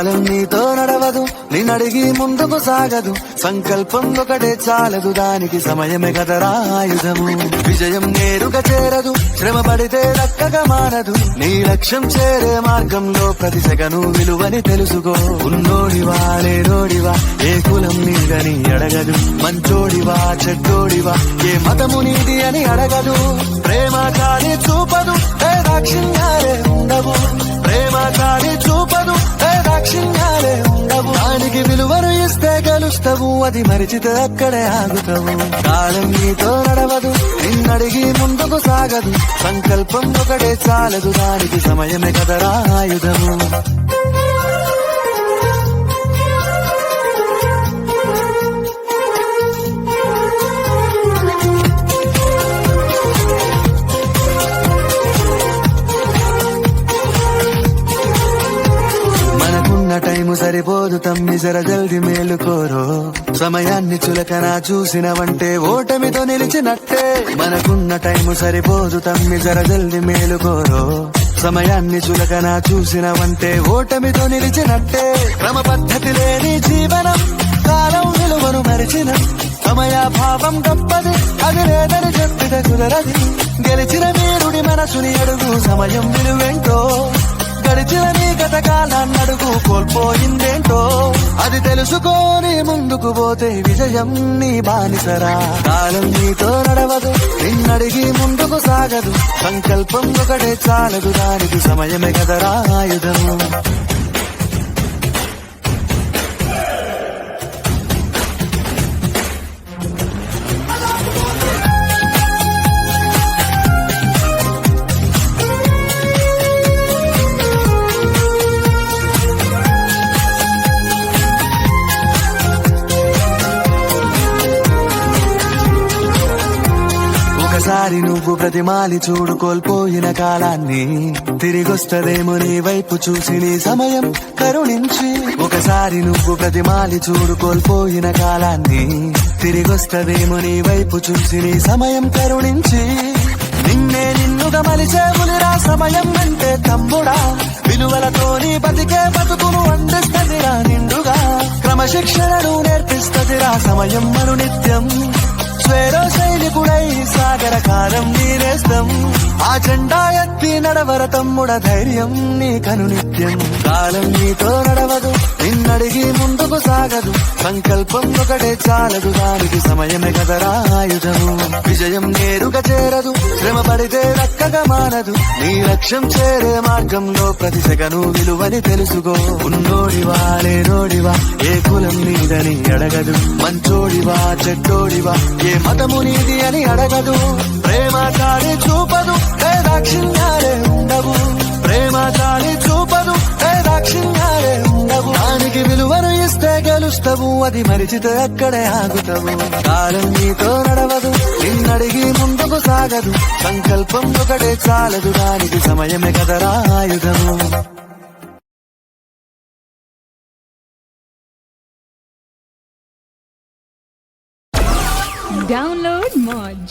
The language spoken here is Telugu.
కాలం నీతో నడవదు, నిన్నడిగి ముందుకు సాగదు. సంకల్పం ఒకటే చాలదు, దానికి సమయమే కదరా ఆయుధము. విజయం నేరుగా చేరదు, శ్రమ పడితే దక్కగా మారదు. నీ లక్ష్యం చేరే మార్గంలో ప్రతి సెకను విలువని తెలుసుకో. ఉన్నోడివా లేనోడివా, ఏ కులం నీదని అడగదు. మంచోడివా చెడ్డోడివా, ఏ మతము నీది అని అడగదు. ప్రేమ కానీ చూపదు, ఏ దాక్షిణ్యాలే ఉండవు. ప్రేమ కానీ చూపదు, ఏ దాక్షిణ్యాలే ఉండవు. దానికి విలువను ఇస్తే గెలుస్తావు, అది మరిచితే అక్కడే ఆగుతావు. కాలం నీతో నడవదు, నిన్నడిగి ముందుకు సాగదు. సంకల్పం ఒకటే చాలదు, దానికి సమయమే కదరా ఆయుధము. టైము సరిపోదు తమ్మి, జర జల్ది మేలుకోరో. సమయాన్ని చులకన చూసినవంటే ఓటమితో నిలిచినట్టే. మనకున్న టైము సరిపోదు తమ్మి, జర జల్ది మేలుకోరో. సమయాన్ని చులకన చూసినవంటే ఓటమితో నిలిచినట్టే. క్రమ పద్ధతి లేని జీవనం, కాలం విలువను మరిచిన. సమయాభావం గొప్పది, అది లేదని చెప్పితే కుదరది. గెలిచిన వీరుడి మనసుని అడుగు, సమయం విలువేంటో. గడిచిన నీ గత కాలాన్నడుగు, కోల్పోయిందేంటో. అది తెలుసుకోని ముందుకు పోతే విజయం నీ బానిసరా. కాలం నీతో నడవదు, నిన్నడిగి ముందుకు సాగదు. సంకల్పం ఒకటే చాలదు, దానికి సమయమే కదరా ఆయుధము. ఒకసారి నువ్వు ప్రతిమాలి చూడు కోల్పోయిన కాలాన్ని. తిరిగొస్తదేమో నీ వైపు చూసి నీ సమయం కరుణించి. ఒకసారి నువ్వు ప్రతిమాలి చూడు కోల్పోయిన కాలాన్ని. తిరిగొస్తదేమో నీ వైపు చూసి నీ సమయం కరుణించి. నిన్నే నిన్నుగా మలిచేవులిరా సమయం అంటే తమ్ముడా. విలువలతోని బతికే బతుకును అందిస్తదిరా నిండుగా. క్రమశిక్షణను నేర్పిస్తదిరా సమయం మను నిత్యం. స్వేరో సైనికుడై సాగర కాలం నీరేస్తం. ఆ జెండా ఎత్తి నడవర తమ్ముడ, ధైర్యం నీ కను నిత్యం. కాలం నీతో నడవదు, నిన్నడిగి ముందుకు సాగదు. సంకల్పం ఒకటే చాలదు, దానికి సమయమే కదరా ఆయుధము. విజయం నేరుగా చేరదు, శ్రమ పడితే దక్కగా మానదు. నీ లక్ష్యం చేరే మార్గంలో ప్రతి సెకను విలువని తెలుసుకో. ఉన్నోడివా లేనోడివా, ఏ కులం నీదని అడగదు. మంచోడివా చెడ్డోడివా, ఏ మతము నీది అని అడగదు. ప్రేమ కానీ చూపదు, ఏ దాక్షిణ్యాలే ఉండవు. ప్రేమ కానీ చూపదు, ఏ దాక్షిణ్యాలే ఉండవు. దానికి విలువను ఇస్తే గెలుస్తావు, అది మరిచితే అక్కడే ఆగుతావు. కాలం నీతో నడవదు, నిన్నడిగి ముందుకు సాగదు. సంకల్పం ఒకటే చాలదు, దానికి సమయమే కదరా ఆయుధము. Download Moj.